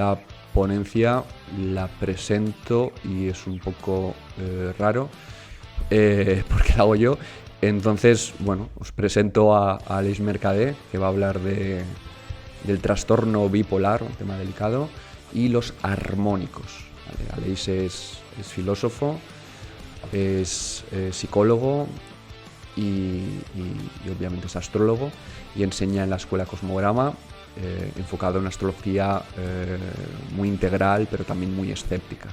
esta ponencia la presento y es un poco raro porque la hago yo. Entonces, bueno, os presento a Aleix Mercadé, que va a hablar del trastorno bipolar, un tema delicado, y los armónicos. ¿Vale? Aleix es filósofo, es psicólogo y obviamente es astrólogo y enseña en la escuela Cosmograma, enfocado en astrología muy integral, pero también muy escéptica.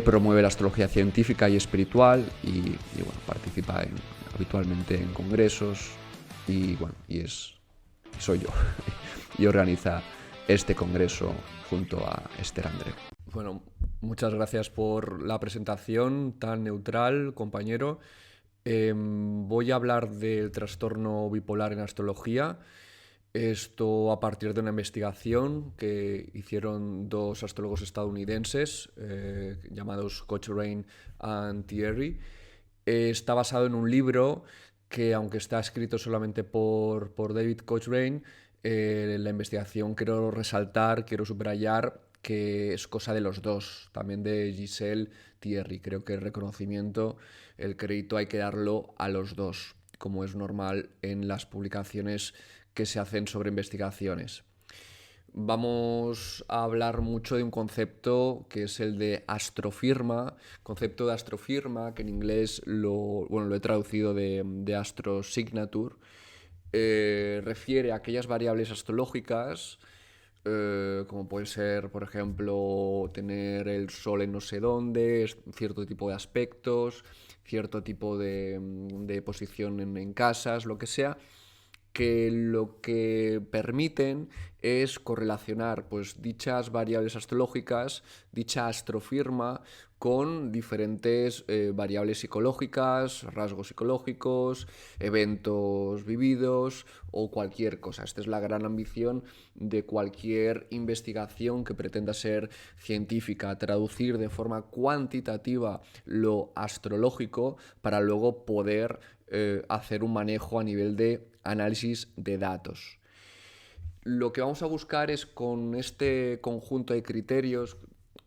Promueve la astrología científica y espiritual y bueno, participa habitualmente en congresos y soy yo y organiza este congreso junto a Esther André. Bueno, muchas gracias por la presentación tan neutral, compañero. Voy a hablar del trastorno bipolar en astrología. Esto a partir de una investigación que hicieron dos astrólogos estadounidenses llamados Cochrane y Thierry. Está basado en un libro que, aunque está escrito solamente por David Cochrane, la investigación quiero subrayar que es cosa de los dos, también de Giselle Thierry. Creo que el reconocimiento, el crédito hay que darlo a los dos, como es normal en las publicaciones que se hacen sobre investigaciones. Vamos a hablar mucho de un concepto que es el de astrofirma, concepto de astrofirma, que en inglés lo he traducido de astrosignature. Refiere a aquellas variables astrológicas, como puede ser, por ejemplo, tener el sol en no sé dónde, cierto tipo de aspectos, cierto tipo de posición en casas, lo que sea, que lo que permiten es correlacionar pues, dichas variables astrológicas, dicha astrofirma, con diferentes variables psicológicas, rasgos psicológicos, eventos vividos o cualquier cosa. Esta es la gran ambición de cualquier investigación que pretenda ser científica, traducir de forma cuantitativa lo astrológico para luego poder hacer un manejo a nivel de análisis de datos. Lo que vamos a buscar es, con este conjunto de criterios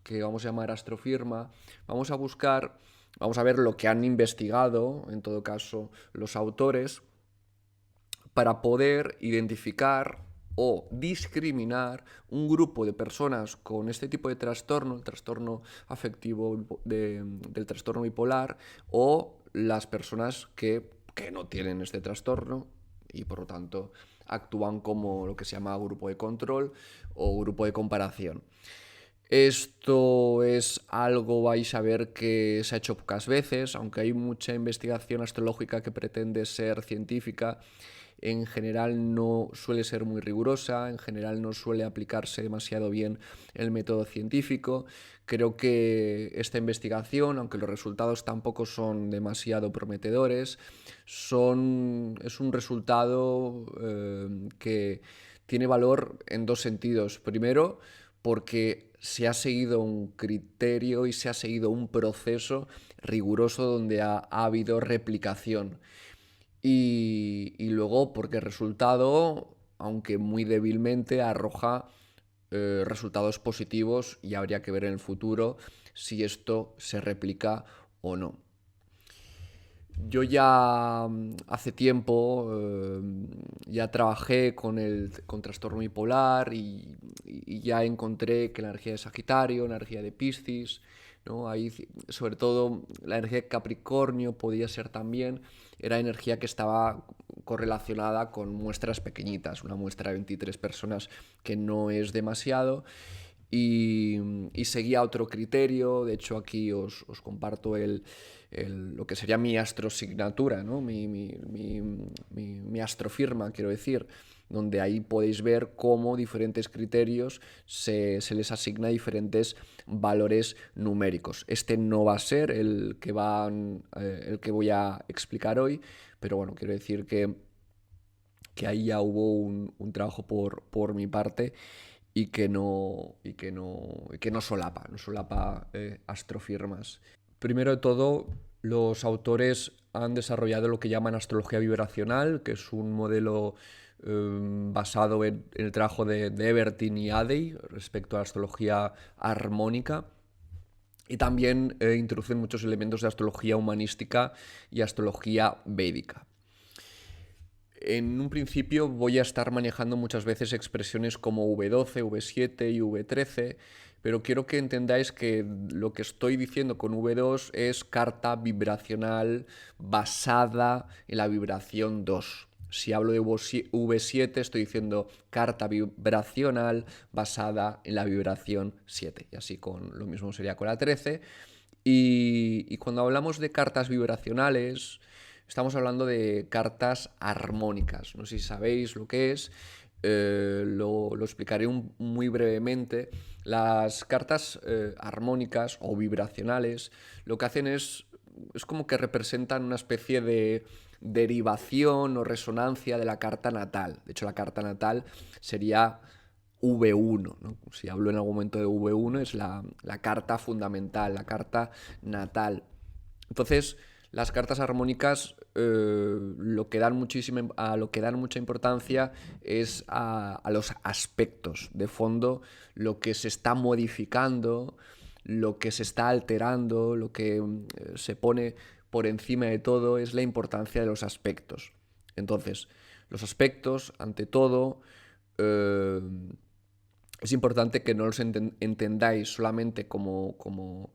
que vamos a llamar astrofirma, vamos a ver lo que han investigado, en todo caso, los autores, para poder identificar o discriminar un grupo de personas con este tipo de trastorno, el trastorno afectivo del trastorno bipolar, o las personas que no tienen este trastorno y por lo tanto actúan como lo que se llama grupo de control o grupo de comparación. Esto es algo, vais a ver, que se ha hecho pocas veces, aunque hay mucha investigación astrológica que pretende ser científica. En general no suele ser muy rigurosa, en general no suele aplicarse demasiado bien el método científico. Creo que esta investigación, aunque los resultados tampoco son demasiado prometedores, es un resultado que tiene valor en dos sentidos. Primero, porque se ha seguido un criterio y se ha seguido un proceso riguroso donde ha habido replicación. Y luego porque el resultado, aunque muy débilmente, arroja resultados positivos y habría que ver en el futuro si esto se replica o no. Yo ya hace tiempo ya trabajé con trastorno bipolar y ya encontré que la energía de Sagitario, la energía de Piscis, ¿no? Ahí, sobre todo la energía de Capricornio podía ser también, era energía que estaba correlacionada con muestras pequeñitas, una muestra de 23 personas que no es demasiado. Y seguía otro criterio. De hecho, aquí os comparto lo que sería mi astrosignatura, ¿no? mi astrofirma, quiero decir, donde ahí podéis ver cómo diferentes criterios se les asigna diferentes valores numéricos. Este no va a ser el que voy a explicar hoy, pero bueno, quiero decir que ahí ya hubo un trabajo por mi parte y que no solapa astrofirmas. Primero de todo, los autores han desarrollado lo que llaman astrología vibracional, que es un modelo basado en el trabajo de Ebertin y Adey respecto a la astrología armónica. Y también introducen muchos elementos de astrología humanística y astrología védica. En un principio voy a estar manejando muchas veces expresiones como V12, V7 y V13, pero quiero que entendáis que lo que estoy diciendo con V2 es carta vibracional basada en la vibración 2. Si hablo de V7 estoy diciendo carta vibracional basada en la vibración 7. Y así con lo mismo sería con la 13. Y cuando hablamos de cartas vibracionales, estamos hablando de cartas armónicas. No sé si sabéis lo que es. Lo explicaré muy brevemente. Las cartas armónicas o vibracionales lo que hacen es como que representan una especie de derivación o resonancia de la carta natal. De hecho, la carta natal sería V1, ¿no? Si hablo en algún momento de V1 es la carta fundamental, la carta natal. Entonces, las cartas armónicas lo que dan mucha importancia es a los aspectos de fondo, lo que se está modificando, lo que se está alterando, lo que se pone por encima de todo es la importancia de los aspectos. Entonces, los aspectos, ante todo, es importante que no los entendáis solamente como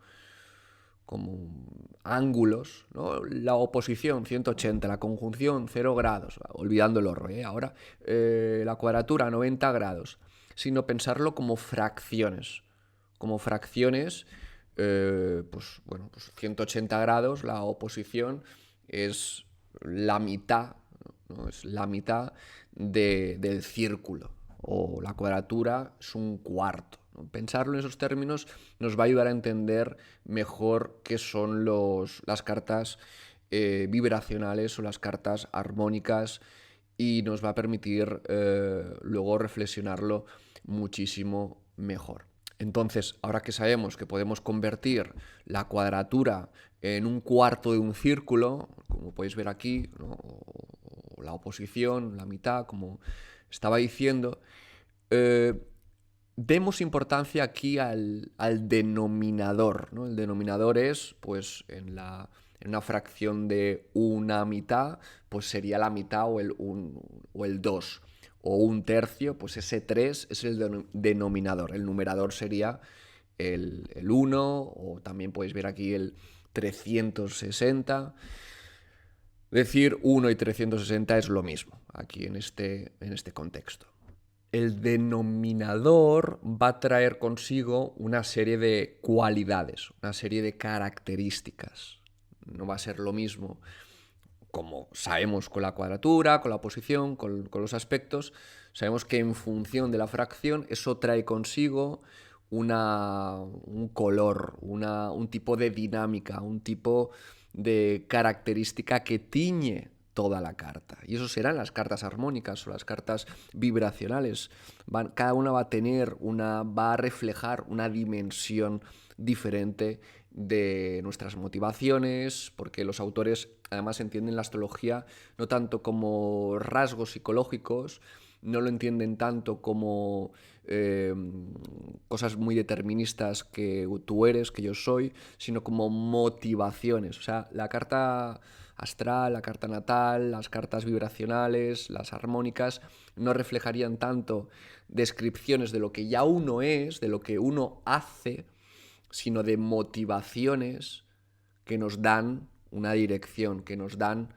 ángulos, ¿no? La oposición 180, la conjunción 0 grados, olvidando el horro, ahora la cuadratura 90 grados, sino pensarlo como fracciones. Como fracciones, pues 180 grados, la oposición es la mitad, ¿no? Es la mitad del círculo, o la cuadratura es un cuarto. Pensarlo en esos términos nos va a ayudar a entender mejor qué son las cartas vibracionales o las cartas armónicas y nos va a permitir luego reflexionarlo muchísimo mejor. Entonces, ahora que sabemos que podemos convertir la cuadratura en un cuarto de un círculo, como podéis ver aquí, ¿no? O la oposición, la mitad, como estaba diciendo, demos importancia aquí al denominador, ¿no? El denominador es, pues, en una fracción de una mitad, pues sería la mitad o el 2. O un tercio, pues ese 3 es el denominador. El numerador sería el 1, o también podéis ver aquí el 360. Decir 1 y 360 es lo mismo aquí en este contexto. El denominador va a traer consigo una serie de cualidades, una serie de características. No va a ser lo mismo, como sabemos con la cuadratura, con la oposición, con los aspectos. Sabemos que en función de la fracción eso trae consigo un color, un tipo de dinámica, un tipo de característica que tiñe toda la carta. Y eso serán las cartas armónicas o las cartas vibracionales. Cada una va a reflejar una dimensión diferente de nuestras motivaciones, porque los autores además entienden la astrología no tanto como rasgos psicológicos, no lo entienden tanto como cosas muy deterministas que tú eres, que yo soy, sino como motivaciones. O sea, la carta astral, la carta natal, las cartas vibracionales, las armónicas, no reflejarían tanto descripciones de lo que ya uno es, de lo que uno hace, sino de motivaciones que nos dan una dirección, que nos dan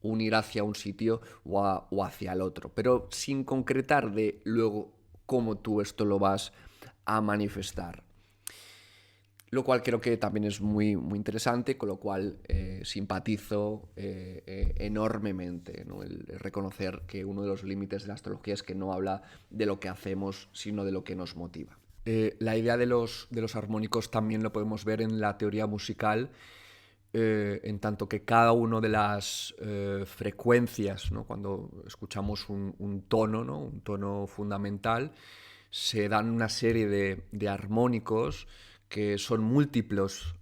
un ir hacia un sitio o hacia el otro, pero sin concretar de luego cómo tú esto lo vas a manifestar. Lo cual creo que también es muy, muy interesante, con lo cual simpatizo enormemente, ¿no? El reconocer que uno de los límites de la astrología es que no habla de lo que hacemos, sino de lo que nos motiva. La idea de los armónicos también lo podemos ver en la teoría musical, en tanto que cada una de las frecuencias, ¿no? Cuando escuchamos un tono, ¿no? Un tono fundamental, se dan una serie de armónicos que son múltiplos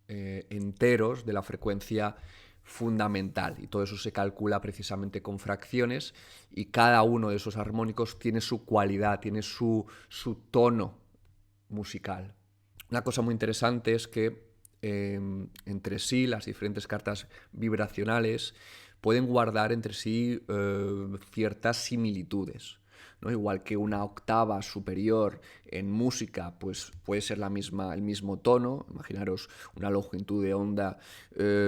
enteros de la frecuencia fundamental, y todo eso se calcula precisamente con fracciones, y cada uno de esos armónicos tiene su cualidad, tiene su tono musical. Una cosa muy interesante es que entre sí las diferentes cartas vibracionales pueden guardar entre sí ciertas similitudes, ¿no? Igual que una octava superior en música pues puede ser el mismo tono. Imaginaros una longitud de onda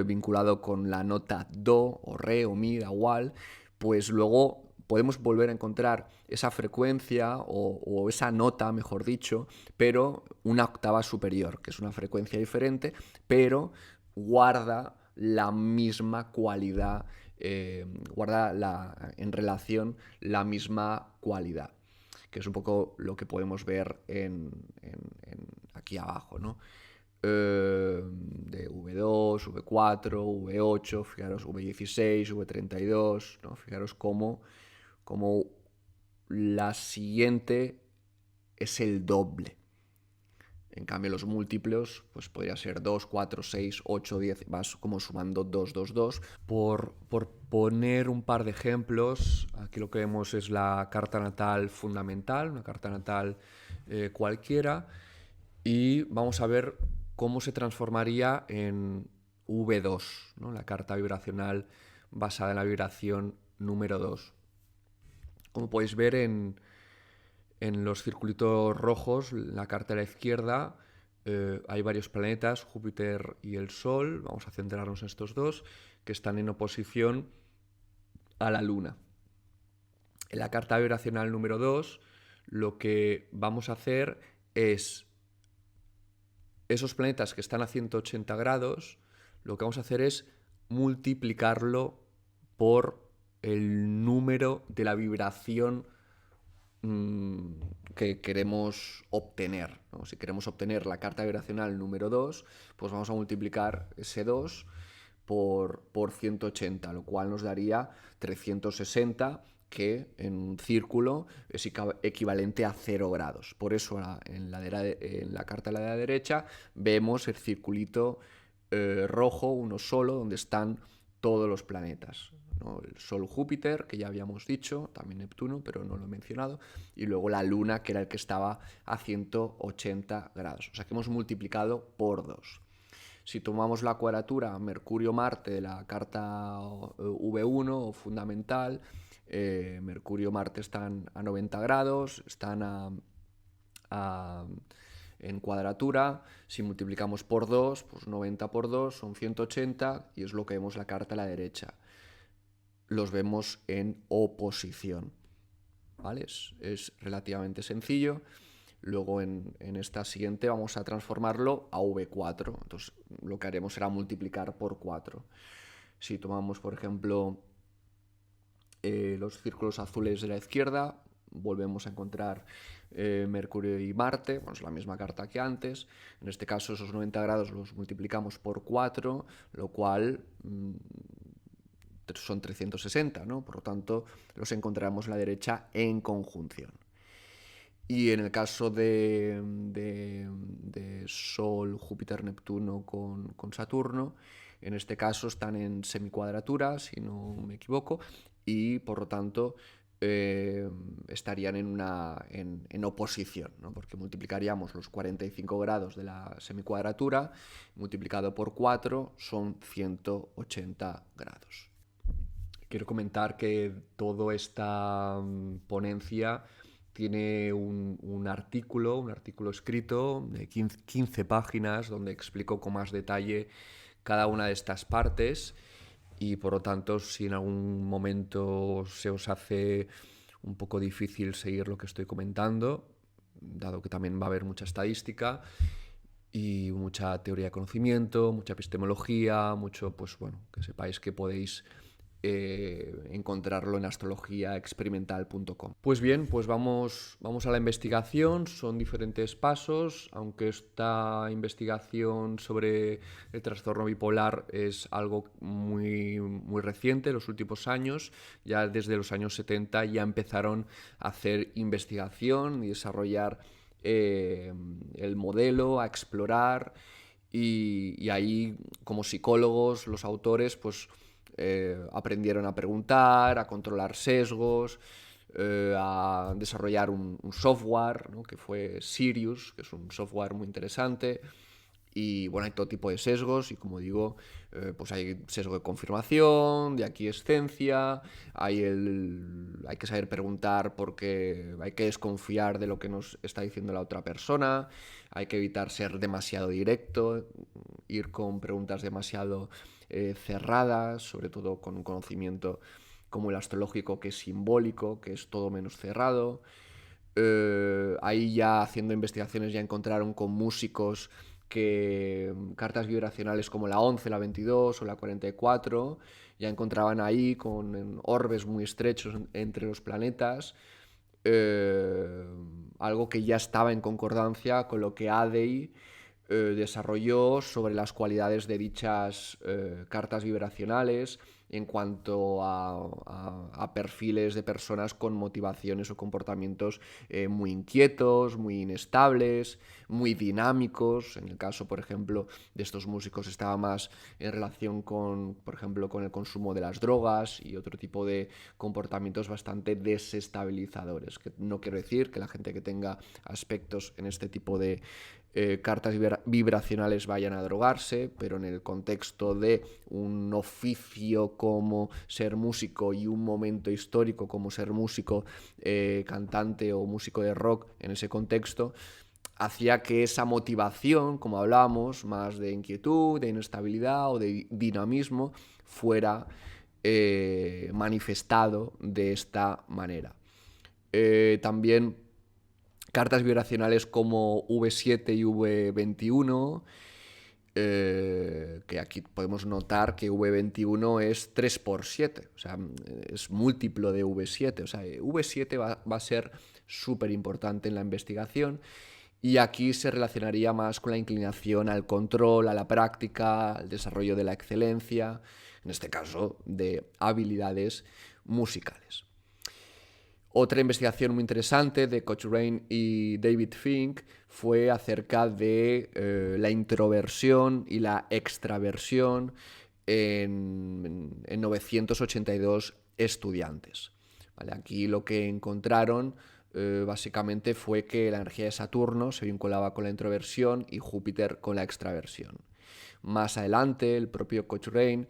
vinculado con la nota do o re o mi, da igual, pues luego podemos volver a encontrar esa frecuencia o esa nota, mejor dicho, pero una octava superior, que es una frecuencia diferente, pero guarda la misma cualidad, guarda en relación la misma cualidad, que es un poco lo que podemos ver aquí abajo, ¿no? De V2, V4, V8, fijaros V16, V32, ¿no? Fijaros cómo la siguiente es el doble. En cambio, los múltiplos, pues podría ser 2, 4, 6, 8, 10, vas como sumando 2, 2, 2. Por poner un par de ejemplos, aquí lo que vemos es la carta natal fundamental, una carta natal cualquiera, y vamos a ver cómo se transformaría en V2, ¿no? La carta vibracional basada en la vibración número 2. Como podéis ver en los circulitos rojos, la carta de la izquierda, hay varios planetas, Júpiter y el Sol, vamos a centrarnos en estos dos, que están en oposición a la Luna. En la carta vibracional número 2, lo que vamos a hacer es, esos planetas que están a 180 grados, lo que vamos a hacer es multiplicarlo por el número de la vibración que queremos obtener, ¿no? Si queremos obtener la carta vibracional número 2, pues vamos a multiplicar ese 2 por 180, lo cual nos daría 360, que en un círculo es equivalente a 0 grados. Por eso en la carta de la derecha vemos el circulito rojo, uno solo, donde están todos los planetas, ¿no? El Sol, Júpiter, que ya habíamos dicho, también Neptuno, pero no lo he mencionado, y luego la Luna, que era el que estaba a 180 grados. O sea que hemos multiplicado por 2. Si tomamos la cuadratura Mercurio-Marte de la carta V1 o fundamental, Mercurio-Marte están a 90 grados, están en cuadratura. Si multiplicamos por 2, pues 90 por 2 son 180, y es lo que vemos en la carta a la derecha. Los vemos en oposición, ¿vale? Es relativamente sencillo. Luego en esta siguiente vamos a transformarlo a V4. Entonces lo que haremos será multiplicar por 4. Si tomamos, por ejemplo, los círculos azules de la izquierda, volvemos a encontrar Mercurio y Marte, bueno, es la misma carta que antes. En este caso esos 90 grados los multiplicamos por 4, lo cual son 360, ¿no? Por lo tanto, los encontramos a la derecha en conjunción. Y en el caso de Sol, Júpiter, Neptuno con Saturno, en este caso están en semicuadratura, si no me equivoco, y por lo tanto estarían en oposición, ¿no? Porque multiplicaríamos los 45 grados de la semicuadratura, multiplicado por 4 son 180 grados. Quiero comentar que toda esta ponencia tiene un artículo escrito de 15 páginas donde explico con más detalle cada una de estas partes, y por lo tanto, si en algún momento se os hace un poco difícil seguir lo que estoy comentando, dado que también va a haber mucha estadística y mucha teoría de conocimiento, mucha epistemología, mucho, pues bueno, que sepáis que podéis encontrarlo en astrologiaexperimental.com. Pues bien, pues vamos a la investigación. Son diferentes pasos, aunque esta investigación sobre el trastorno bipolar es algo muy, muy reciente, los últimos años. Ya desde los años 70 ya empezaron a hacer investigación y desarrollar el modelo, a explorar. y ahí, como psicólogos, los autores pues aprendieron a preguntar, a controlar sesgos, a desarrollar un software, ¿no? Que fue Sirius, que es un software muy interesante. Y bueno, hay todo tipo de sesgos y como digo, pues hay sesgo de confirmación, de aquiescencia, hay que saber preguntar porque hay que desconfiar de lo que nos está diciendo la otra persona, hay que evitar ser demasiado directo, ir con preguntas demasiado cerradas, sobre todo con un conocimiento como el astrológico que es simbólico, que es todo menos cerrado. Ahí ya haciendo investigaciones ya encontraron con músicos que cartas vibracionales como la 11, la 22 o la 44 ya encontraban ahí con orbes muy estrechos entre los planetas, algo que ya estaba en concordancia con lo que Adey desarrolló sobre las cualidades de dichas cartas vibracionales en cuanto a perfiles de personas con motivaciones o comportamientos muy inquietos, muy inestables, muy dinámicos. En el caso, por ejemplo, de estos músicos estaba más en relación con, por ejemplo, con el consumo de las drogas y otro tipo de comportamientos bastante desestabilizadores. Que no quiero decir que la gente que tenga aspectos en este tipo de cartas vibracionales vayan a drogarse, pero en el contexto de un oficio como ser músico y un momento histórico como ser músico, cantante o músico de rock en ese contexto, hacía que esa motivación, como hablábamos, más de inquietud, de inestabilidad o de dinamismo, fuera manifestado de esta manera. También cartas vibracionales como V7 y V21, que aquí podemos notar que V21 es 3×7, o sea, es múltiplo de V7, o sea, V7 va a ser súper importante en la investigación y aquí se relacionaría más con la inclinación al control, a la práctica, al desarrollo de la excelencia, en este caso de habilidades musicales. Otra investigación muy interesante de Cochrane y David Fink fue acerca de la introversión y la extraversión en 982 estudiantes. ¿Vale? Aquí lo que encontraron básicamente fue que la energía de Saturno se vinculaba con la introversión y Júpiter con la extraversión. Más adelante, el propio Cochrane,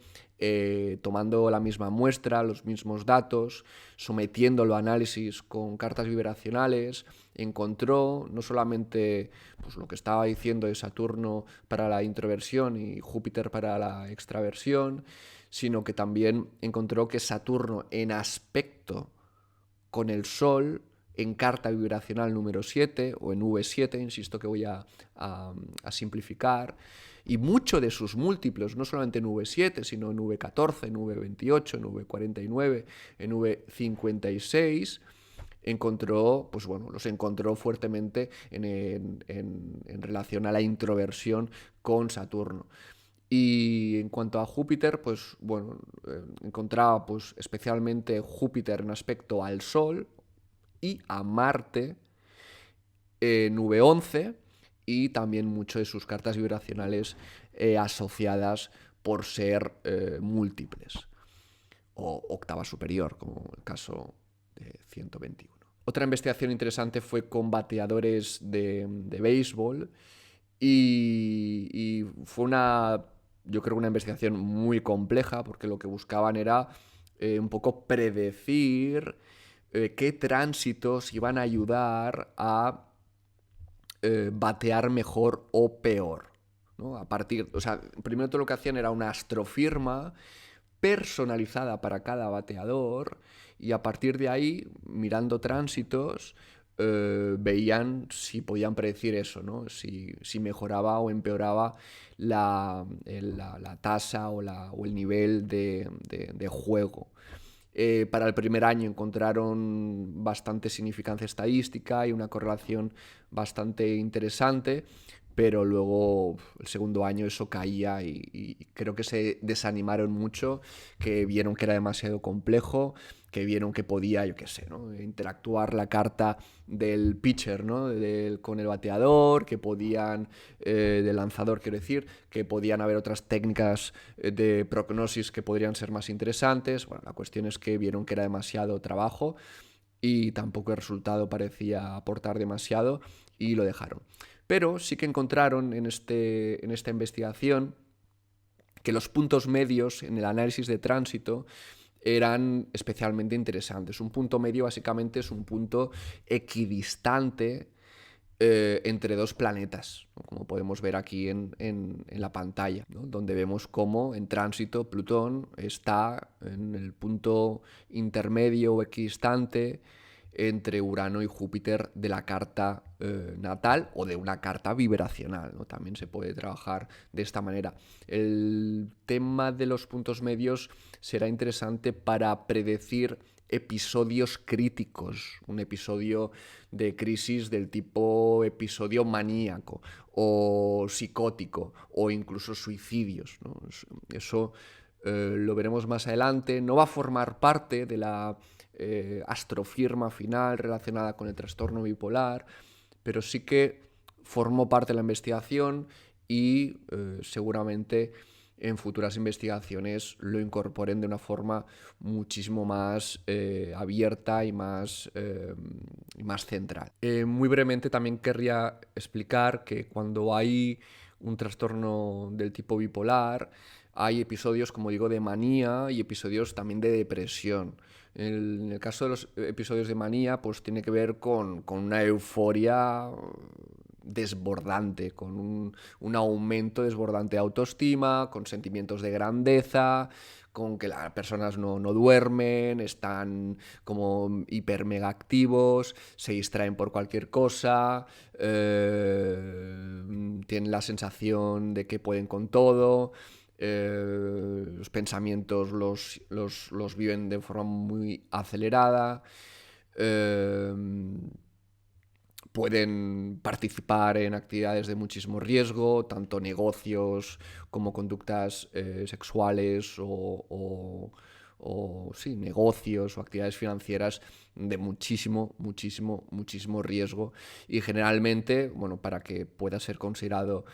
tomando la misma muestra, los mismos datos, sometiéndolo a análisis con cartas vibracionales, encontró no solamente pues, lo que estaba diciendo de Saturno para la introversión y Júpiter para la extraversión, sino que también encontró que Saturno en aspecto con el Sol en carta vibracional número 7 o en V7, insisto que voy a simplificar, y muchos de sus múltiplos, no solamente en V7, sino en V14, en V28, en V49, en V56, encontró, pues bueno, los encontró fuertemente en relación a la introversión con Saturno. Y en cuanto a Júpiter, pues bueno, encontraba pues especialmente Júpiter en aspecto al Sol y a Marte en V11 y también mucho de sus cartas vibracionales asociadas por ser múltiples o octava superior, como el caso de 121. Otra investigación interesante fue con bateadores de béisbol y fue yo creo, una investigación muy compleja porque lo que buscaban era un poco predecir qué tránsitos iban a ayudar a batear mejor o peor, ¿no? O sea, primero todo lo que hacían era una astrofirma personalizada para cada bateador y a partir de ahí, mirando tránsitos, veían si podían predecir eso, ¿no? Si mejoraba o empeoraba la tasa o el nivel de juego. Para el primer año encontraron bastante significancia estadística y una correlación bastante interesante, pero luego el segundo año eso caía y creo que se desanimaron mucho, que vieron que era demasiado complejo, que vieron que podía, yo qué sé, ¿no? Interactuar la carta del pitcher, ¿no? Con el bateador, que podían, del lanzador, quiero decir, que podían haber otras técnicas de prognosis que podrían ser más interesantes. Bueno, la cuestión es que vieron que era demasiado trabajo y tampoco el resultado parecía aportar demasiado y lo dejaron. Pero sí que encontraron en esta investigación que los puntos medios en el análisis de tránsito eran especialmente interesantes. Un punto medio básicamente es un punto equidistante entre dos planetas, ¿no? Como podemos ver aquí en la pantalla, ¿no? Donde vemos cómo en tránsito Plutón está en el punto intermedio o equidistante entre Urano y Júpiter de la carta natal o de una carta vibracional, ¿no? También se puede trabajar de esta manera. El tema de los puntos medios será interesante para predecir episodios críticos, un episodio de crisis del tipo episodio maníaco o psicótico o incluso suicidios, ¿no? Eso lo veremos más adelante. No va a formar parte de la astrofirma final relacionada con el trastorno bipolar, pero sí que formó parte de la investigación y seguramente en futuras investigaciones lo incorporen de una forma muchísimo más abierta y más central. Muy brevemente también querría explicar que cuando hay un trastorno del tipo bipolar, hay episodios, como digo, de manía y episodios también de depresión. En el caso de los episodios de manía, pues tiene que ver con una euforia desbordante, con un aumento desbordante de autoestima, con sentimientos de grandeza, con que las personas no duermen, están como hiper mega activos, se distraen por cualquier cosa, tienen la sensación de que pueden con todo. Los pensamientos los viven de forma muy acelerada. Pueden participar en actividades de muchísimo riesgo, tanto negocios como conductas sexuales o sí, negocios o actividades financieras de muchísimo riesgo. Y generalmente, bueno, para que pueda ser considerado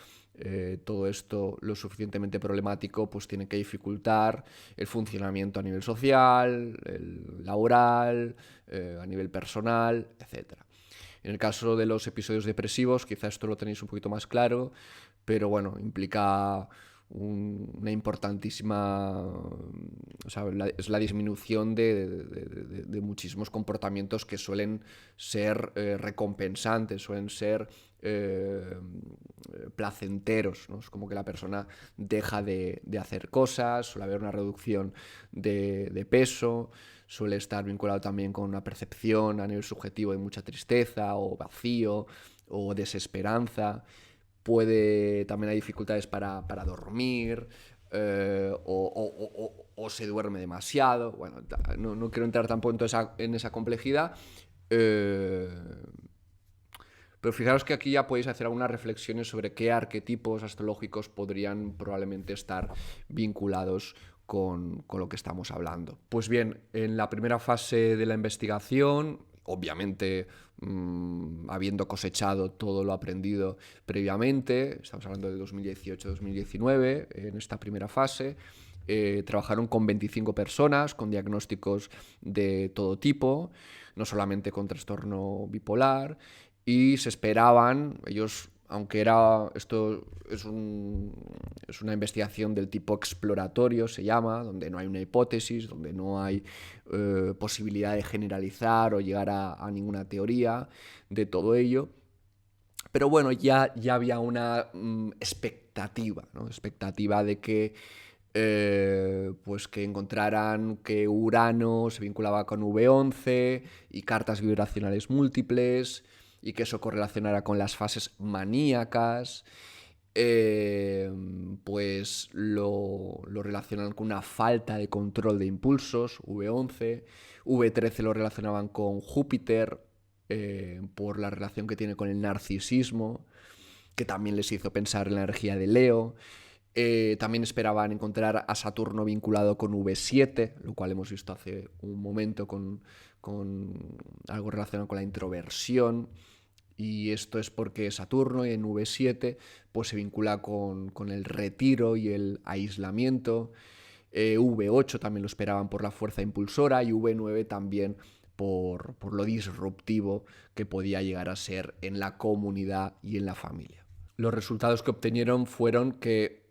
todo esto lo suficientemente problemático, pues tiene que dificultar el funcionamiento a nivel social, el laboral, a nivel personal, etcétera. En el caso de los episodios depresivos, quizá esto lo tenéis un poquito más claro, pero bueno, implica una importantísima, o sea, es la disminución de muchísimos comportamientos que suelen ser recompensantes, suelen ser placenteros, ¿no? Es como que la persona deja de hacer cosas, suele haber una reducción de peso, suele estar vinculado también con una percepción a nivel subjetivo de mucha tristeza o vacío o desesperanza. También hay dificultades para dormir, o se duerme demasiado. Bueno, no quiero entrar tampoco en esa complejidad, pero fijaros que aquí ya podéis hacer algunas reflexiones sobre qué arquetipos astrológicos podrían probablemente estar vinculados con lo que estamos hablando. Pues bien, en la primera fase de la investigación, obviamente habiendo cosechado todo lo aprendido previamente, estamos hablando de 2018-2019, en esta primera fase, trabajaron con 25 personas con diagnósticos de todo tipo, no solamente con trastorno bipolar, y se esperaban, ellos, aunque esto es una investigación del tipo exploratorio, se llama, donde no hay una hipótesis, donde no hay posibilidad de generalizar o llegar a ninguna teoría de todo ello. Pero bueno, ya había una expectativa, ¿no? Expectativa de que pues que encontraran que Urano se vinculaba con V11 y cartas vibracionales múltiples y que eso correlacionara con las fases maníacas. Pues lo relacionan con una falta de control de impulsos, V11. V13 lo relacionaban con Júpiter por la relación que tiene con el narcisismo. que también les hizo pensar en la energía de Leo. También esperaban encontrar a Saturno vinculado con V7, lo cual hemos visto hace un momento con algo relacionado con la introversión. Y esto es porque Saturno en V7 pues, se vincula con el retiro y el aislamiento. V8 también lo esperaban por la fuerza impulsora y V9 también por lo disruptivo que podía llegar a ser en la comunidad y en la familia. Los resultados que obtenieron fueron que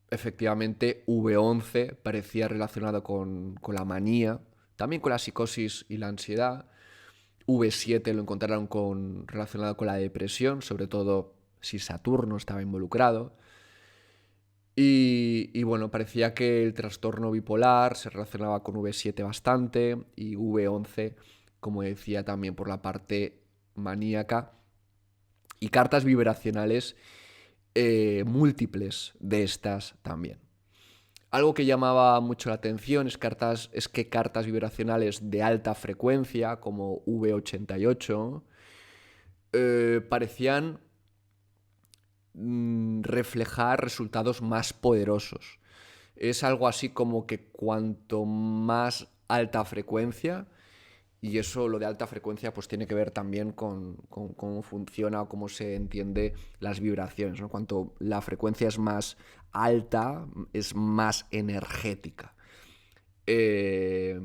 efectivamente V11 parecía relacionado con la manía, también con la psicosis y la ansiedad. V7 lo encontraron relacionado con la depresión, sobre todo si Saturno estaba involucrado. Y bueno, parecía que el trastorno bipolar se relacionaba con V7 bastante y V11, como decía, también por la parte maníaca. Y cartas vibracionales múltiples de estas también. Algo que llamaba mucho la atención es que cartas vibracionales de alta frecuencia, como V88, parecían reflejar resultados más poderosos. Es algo así como que cuanto más alta frecuencia, y eso, lo de alta frecuencia, pues tiene que ver también con cómo funciona o cómo se entiende las vibraciones, ¿no? Cuanto la frecuencia es más alta, es más energética. Pero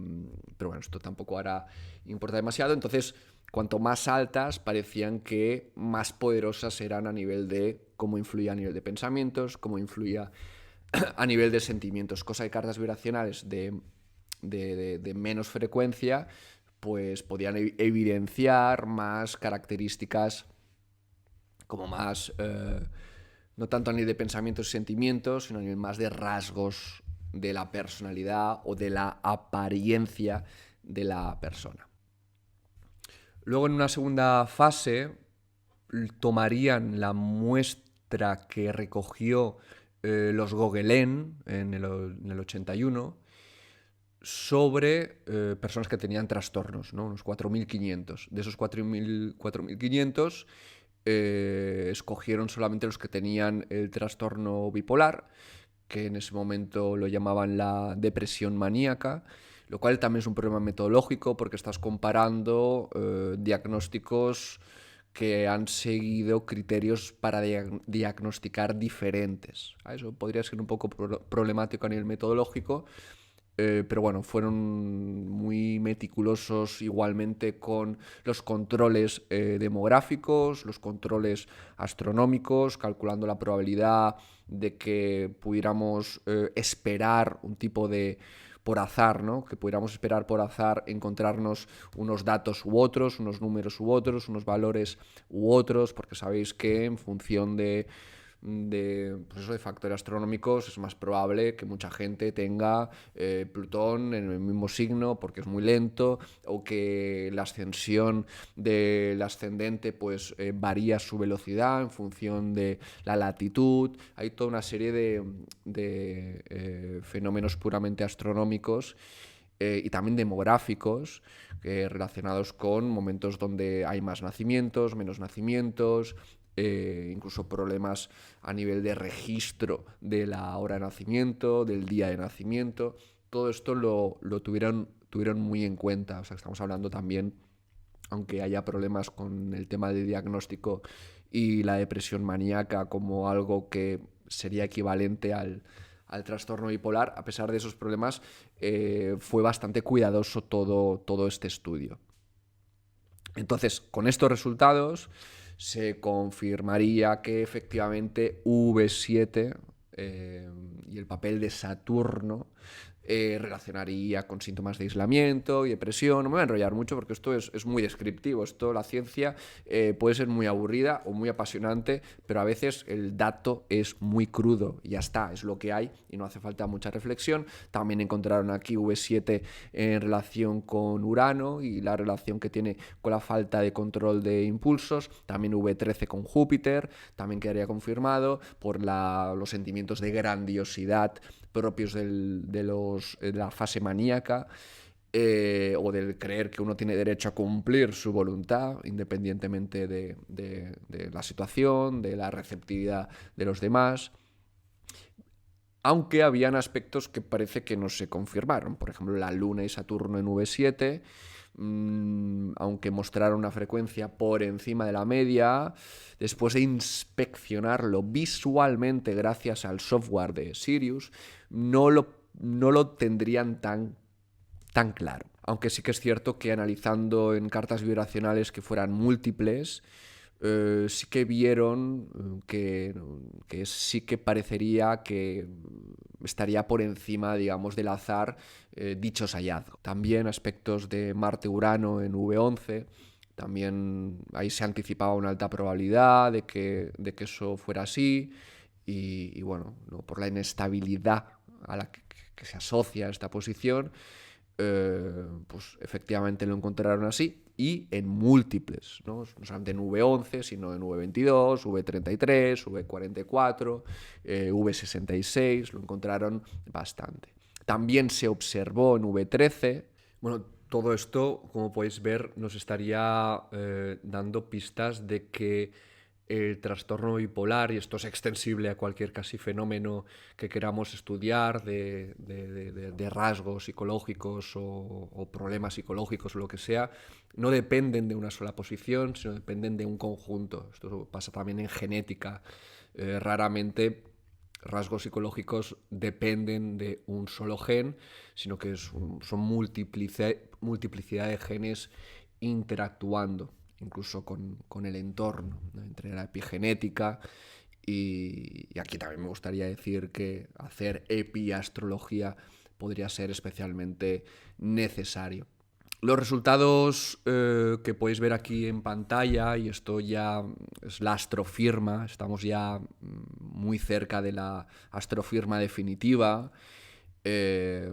bueno, esto tampoco ahora importa demasiado. Entonces, cuanto más altas, parecían que más poderosas eran a nivel de cómo influía a nivel de pensamientos, cómo influía a nivel de sentimientos. Cosa de cartas vibracionales de menos frecuencia, pues podían evidenciar más características como más, no tanto a nivel de pensamientos y sentimientos, sino a nivel más de rasgos de la personalidad o de la apariencia de la persona. Luego, en una segunda fase, tomarían la muestra que recogió los Gogolén en el 81 sobre personas que tenían trastornos, ¿no? Unos 4.500. De esos 4.500 escogieron solamente los que tenían el trastorno bipolar, que en ese momento lo llamaban la depresión maníaca, lo cual también es un problema metodológico porque estás comparando diagnósticos que han seguido criterios para diagnosticar diferentes. Eso podría ser un poco problemático a nivel metodológico, pero bueno, fueron muy meticulosos igualmente con los controles demográficos, los controles astronómicos, calculando la probabilidad de que pudiéramos esperar un tipo de por azar, ¿no? Que pudiéramos esperar por azar encontrarnos unos datos u otros, unos números u otros, unos valores u otros, porque sabéis que en función de factores astronómicos es más probable que mucha gente tenga Plutón en el mismo signo porque es muy lento, o que la ascensión del ascendente pues varía su velocidad en función de la latitud. Hay toda una serie de fenómenos puramente astronómicos y también demográficos relacionados con momentos donde hay más nacimientos, menos nacimientos, incluso problemas a nivel de registro de la hora de nacimiento, del día de nacimiento. Todo esto lo tuvieron muy en cuenta. O sea, estamos hablando también, aunque haya problemas con el tema de diagnóstico y la depresión maníaca como algo que sería equivalente al trastorno bipolar, a pesar de esos problemas, fue bastante cuidadoso todo este estudio. Entonces, con estos resultados se confirmaría que efectivamente V7 y el papel de Saturno relacionaría con síntomas de aislamiento y depresión. No me voy a enrollar mucho porque esto es muy descriptivo. La ciencia puede ser muy aburrida o muy apasionante, pero a veces el dato es muy crudo y ya está, es lo que hay y no hace falta mucha reflexión. También encontraron aquí V7 en relación con Urano y la relación que tiene con la falta de control de impulsos. También V13 con Júpiter, también quedaría confirmado por los sentimientos de grandiosidad propios de la fase maníaca. o del creer que uno tiene derecho a cumplir su voluntad, independientemente de la situación, de la receptividad de los demás. Aunque habían aspectos que parece que no se confirmaron. Por ejemplo, la Luna y Saturno en V7, aunque mostraron una frecuencia por encima de la media, después de inspeccionarlo visualmente gracias al software de Sirius, no lo tendrían tan claro. Aunque sí que es cierto que analizando en cartas vibracionales que fueran múltiples, sí que vieron que sí que parecería que estaría por encima, digamos, del azar dichos hallazgos. También aspectos de Marte-Urano en V11, también ahí se anticipaba una alta probabilidad de que eso fuera así, y bueno, ¿no? Por la inestabilidad a la que se asocia a esta posición, pues efectivamente lo encontraron así y en múltiples, no solamente en V11, sino en V22, V33, V44, V66, lo encontraron bastante. También se observó en V13. Bueno, todo esto, como podéis ver, nos estaría dando pistas de que el trastorno bipolar, y esto es extensible a cualquier casi fenómeno que queramos estudiar de rasgos psicológicos o problemas psicológicos o lo que sea, no dependen de una sola posición, sino dependen de un conjunto. Esto pasa también en genética. Raramente rasgos psicológicos dependen de un solo gen, sino que son multiplicidad de genes interactuando, incluso con el entorno, ¿no? Entre la epigenética y aquí también me gustaría decir que hacer epiastrología podría ser especialmente necesario. Los resultados que podéis ver aquí en pantalla, y esto ya es la astrofirma, estamos ya muy cerca de la astrofirma definitiva, que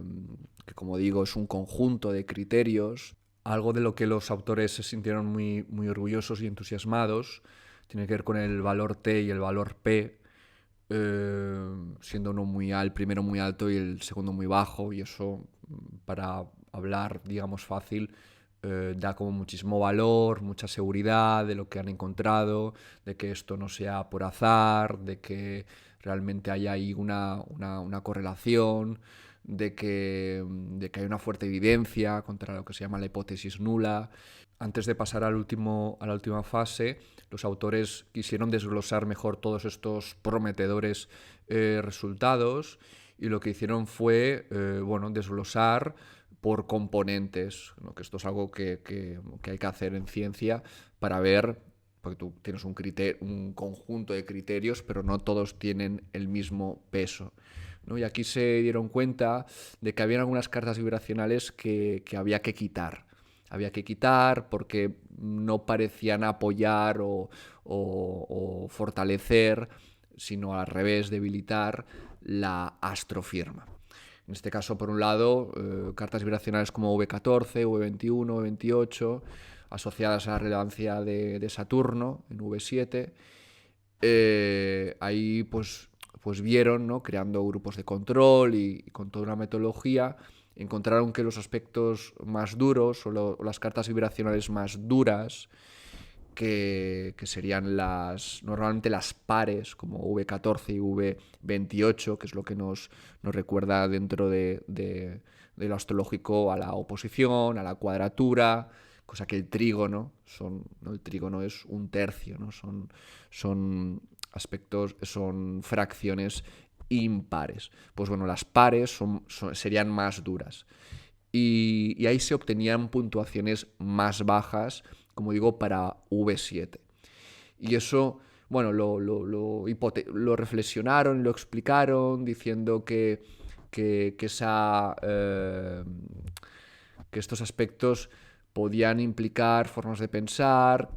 como digo es un conjunto de criterios, algo de lo que los autores se sintieron muy orgullosos y entusiasmados, tiene que ver con el valor T y el valor P, siendo uno primero muy alto y el segundo muy bajo, y eso, para hablar, digamos, fácil, da como muchísimo valor, mucha seguridad de lo que han encontrado, de que esto no sea por azar, de que realmente haya ahí una correlación, de que hay una fuerte evidencia contra lo que se llama la hipótesis nula. Antes de pasar a la última fase, los autores quisieron desglosar mejor todos estos prometedores resultados, y lo que hicieron fue desglosar por componentes, ¿no? Que esto es algo que hay que hacer en ciencia para ver, porque tú tienes un conjunto de criterios, pero no todos tienen el mismo peso, ¿no? Y aquí se dieron cuenta de que había algunas cartas vibracionales que había que quitar. Había que quitar porque no parecían apoyar o fortalecer, sino al revés, debilitar la astrofirma. En este caso, por un lado, cartas vibracionales como V14, V21, V28, asociadas a la relevancia de Saturno en V7, ahí pues vieron, ¿no? Creando grupos de control y con toda una metodología, encontraron que los aspectos más duros o las cartas vibracionales más duras, que serían normalmente las pares, como V14 y V28, que es lo que nos recuerda dentro de lo astrológico a la oposición, a la cuadratura, cosa que el trígono ¿no? El trígono es un tercio, ¿no? Son aspectos, son fracciones impares. Pues bueno, las pares serían más duras. Y ahí se obtenían puntuaciones más bajas, como digo, para V7. Y eso, bueno, lo reflexionaron, lo explicaron, diciendo que estos aspectos podían implicar formas de pensar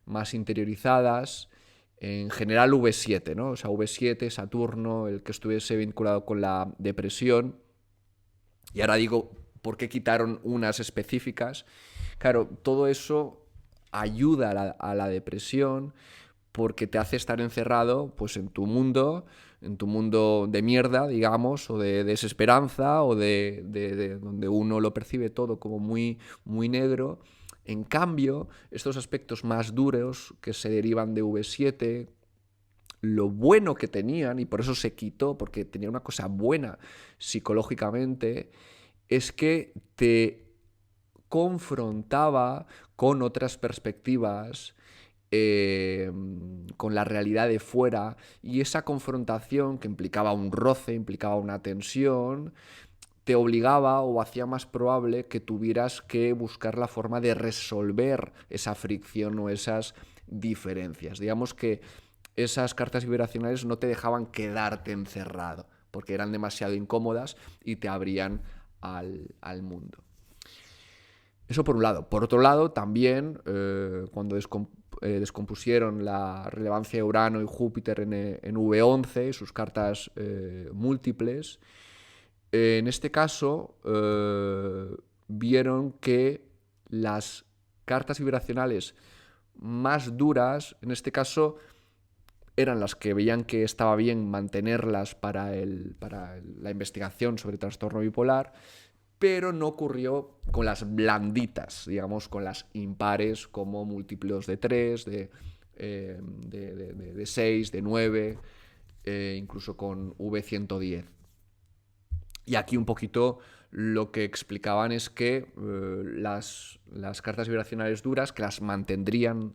más interiorizadas. En general V7, ¿no? O sea, V7, Saturno, el que estuviese vinculado con la depresión. Y ahora digo, ¿por qué quitaron unas específicas? Claro, todo eso ayuda a la depresión porque te hace estar encerrado pues en tu mundo de mierda, digamos, o de desesperanza, o de donde uno lo percibe todo como muy, muy negro. En cambio, estos aspectos más duros que se derivan de V7, lo bueno que tenían, y por eso se quitó, porque tenía una cosa buena psicológicamente, es que te confrontaba con otras perspectivas, con la realidad de fuera, y esa confrontación que implicaba un roce, implicaba una tensión, te obligaba o hacía más probable que tuvieras que buscar la forma de resolver esa fricción o esas diferencias. Digamos que esas cartas vibracionales no te dejaban quedarte encerrado, porque eran demasiado incómodas y te abrían al mundo. Eso por un lado. Por otro lado, también cuando descompusieron la relevancia de Urano y Júpiter en V11 y sus cartas múltiples, en este caso vieron que las cartas vibracionales más duras, en este caso, eran las que veían que estaba bien mantenerlas para la investigación sobre trastorno bipolar, pero no ocurrió con las blanditas, digamos, con las impares como múltiplos de 3, de 6, de 9, incluso con V110. Y aquí un poquito lo que explicaban es que las cartas vibracionales duras, que las mantendrían,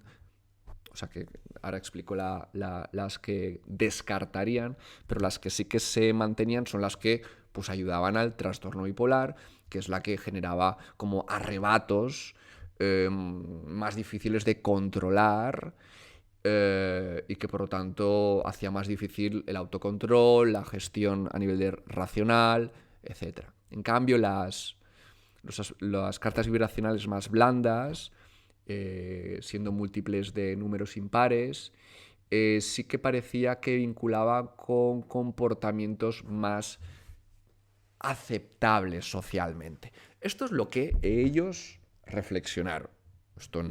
o sea que ahora explico las que descartarían, pero las que sí que se mantenían son las que pues ayudaban al trastorno bipolar, que es la que generaba como arrebatos más difíciles de controlar, y que por lo tanto hacía más difícil el autocontrol, la gestión a nivel racional, etc. En cambio, las cartas vibracionales más blandas, siendo múltiples de números impares, sí que parecía que vinculaba con comportamientos más aceptables socialmente. Esto es lo que ellos reflexionaron. Esto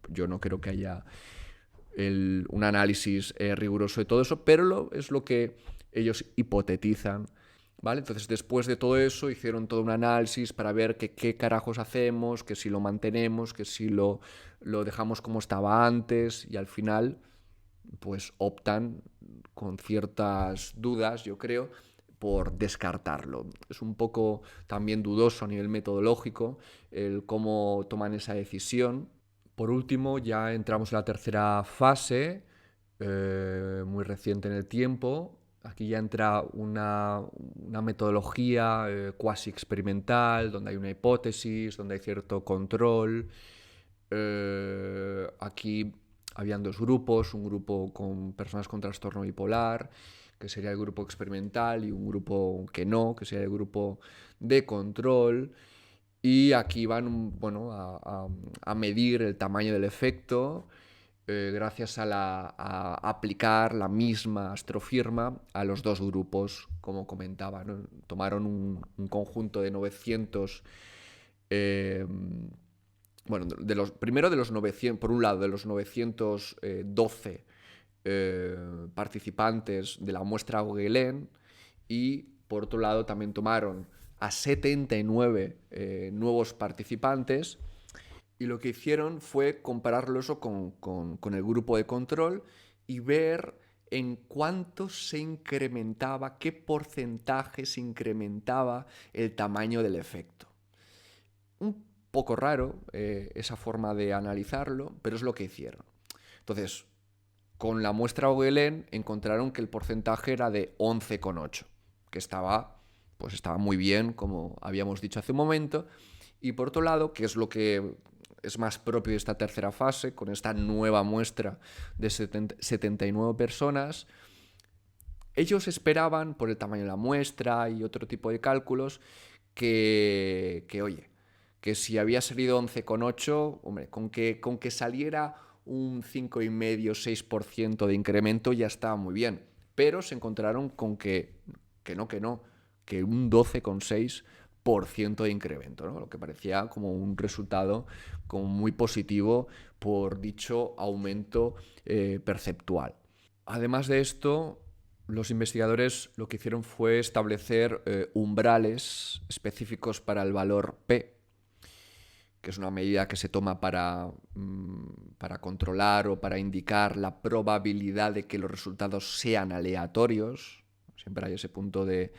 yo no creo que haya un análisis riguroso de todo eso, pero es lo que ellos hipotetizan, ¿vale? Entonces, después de todo eso, hicieron todo un análisis para ver qué carajos hacemos, que si lo mantenemos, que si lo dejamos como estaba antes, y al final, pues optan con ciertas dudas, yo creo, por descartarlo. Es un poco también dudoso a nivel metodológico el cómo toman esa decisión. Por último, ya entramos en la tercera fase, muy reciente en el tiempo. Aquí ya entra una metodología cuasi experimental, donde hay una hipótesis, donde hay cierto control. Aquí habían dos grupos, un grupo con personas con trastorno bipolar, que sería el grupo experimental, y un grupo que no, que sería el grupo de control. Y aquí van, bueno, a medir el tamaño del efecto gracias a aplicar la misma astrofirma a los dos grupos, como comentaba, ¿no? Tomaron un conjunto de 900, bueno, primero de los 900, por un lado, de los 912 participantes de la muestra Gauguin, y por otro lado también tomaron a 79 nuevos participantes, y lo que hicieron fue compararlo eso con el grupo de control y ver en cuánto se incrementaba, qué porcentaje se incrementaba el tamaño del efecto. Un poco raro esa forma de analizarlo, pero es lo que hicieron. Entonces, con la muestra Gauguin encontraron que el porcentaje era de 11,8, que estaba muy bien, como habíamos dicho hace un momento. Y por otro lado, que es lo que es más propio de esta tercera fase, con esta nueva muestra de 79 personas, ellos esperaban, por el tamaño de la muestra y otro tipo de cálculos, que si había salido 11,8, hombre, con que saliera un 5,5-6% de incremento ya estaba muy bien. Pero se encontraron con que un 12,6 de incremento, ¿no? Lo que parecía como un resultado como muy positivo por dicho aumento perceptual. Además de esto, los investigadores lo que hicieron fue establecer umbrales específicos para el valor P, que es una medida que se toma para controlar o para indicar la probabilidad de que los resultados sean aleatorios. Siempre hay ese punto de,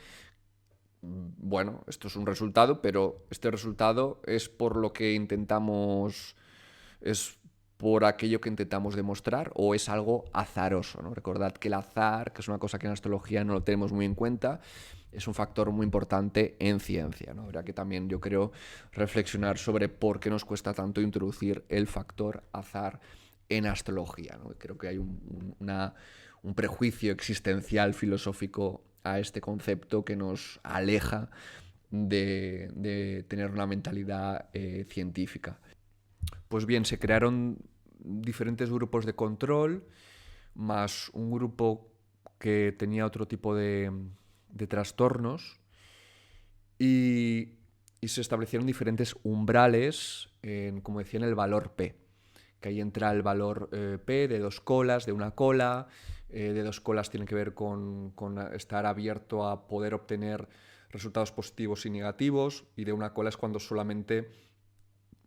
bueno, esto es un resultado, pero este resultado es por lo que intentamos, es por aquello que intentamos demostrar, o es algo azaroso, ¿no? Recordad que el azar, que es una cosa que en astrología no lo tenemos muy en cuenta, es un factor muy importante en ciencia, ¿no? Habrá que también, yo creo, reflexionar sobre por qué nos cuesta tanto introducir el factor azar en astrología, ¿no? Creo que hay un prejuicio existencial filosófico a este concepto que nos aleja de tener una mentalidad científica. Pues bien, se crearon diferentes grupos de control, más un grupo que tenía otro tipo de trastornos, y se establecieron diferentes umbrales, como decía, en el valor P, que ahí entra el valor P de 2 colas, de 1 cola, de 2 colas tiene que ver con estar abierto a poder obtener resultados positivos y negativos, y de 1 cola es cuando solamente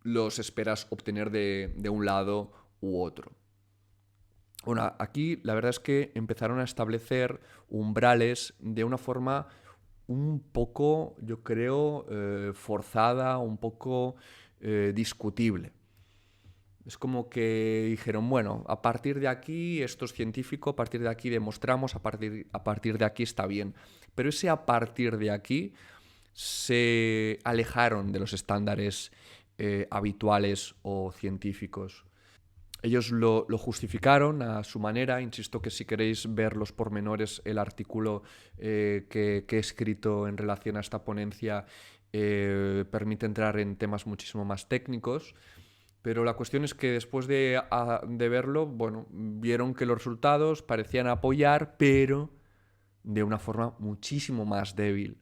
los esperas obtener de un lado u otro. Bueno, aquí la verdad es que empezaron a establecer umbrales de una forma un poco, yo creo, forzada, un poco discutible. Es como que dijeron, bueno, a partir de aquí esto es científico, a partir de aquí demostramos, a partir de aquí está bien. Pero ese a partir de aquí se alejaron de los estándares habituales o científicos. Ellos lo justificaron a su manera. Insisto que si queréis ver los pormenores, el artículo que he escrito en relación a esta ponencia permite entrar en temas muchísimo más técnicos. Pero la cuestión es que después de verlo, bueno, vieron que los resultados parecían apoyar, pero de una forma muchísimo más débil.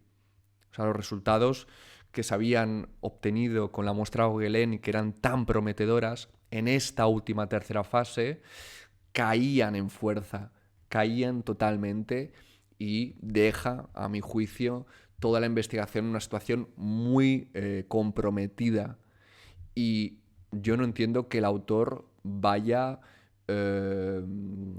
O sea, los resultados que se habían obtenido con la muestra Vogelén y que eran tan prometedoras, en esta última tercera fase, caían en fuerza, caían totalmente, y deja, a mi juicio, toda la investigación en una situación muy comprometida. Y yo no entiendo que el autor vaya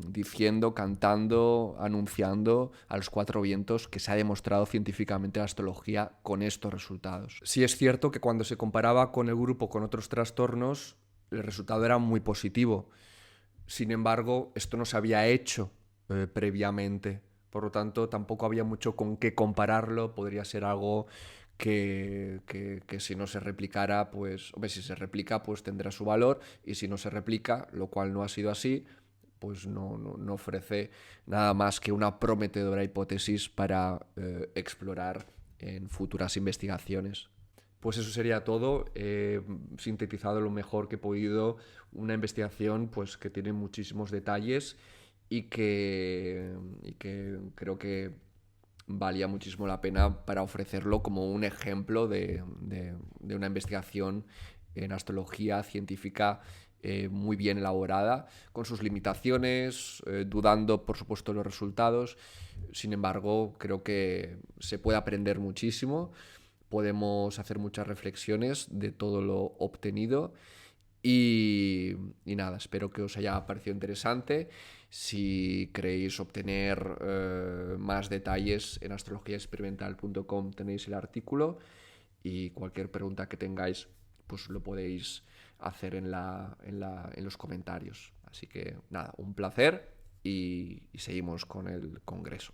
diciendo, cantando, anunciando a los 4 vientos que se ha demostrado científicamente la astrología con estos resultados. Sí es cierto que cuando se comparaba con el grupo con otros trastornos, el resultado era muy positivo. Sin embargo, esto no se había hecho previamente. Por lo tanto, tampoco había mucho con qué compararlo. Podría ser algo que si no se replicara, pues, hombre, si se replica, pues tendrá su valor, y si no se replica, lo cual no ha sido así, pues no ofrece nada más que una prometedora hipótesis para explorar en futuras investigaciones. Pues eso sería todo, sintetizado lo mejor que he podido, una investigación pues que tiene muchísimos detalles y que creo que valía muchísimo la pena para ofrecerlo como un ejemplo de una investigación en astrología científica muy bien elaborada, con sus limitaciones, dudando por supuesto de los resultados. Sin embargo, creo que se puede aprender muchísimo, podemos hacer muchas reflexiones de todo lo obtenido. Y nada, espero que os haya parecido interesante. Si queréis obtener más detalles, en astrologiaexperimental.com tenéis el artículo, y cualquier pregunta que tengáis pues lo podéis hacer en los comentarios. Así que nada, un placer, y seguimos con el congreso.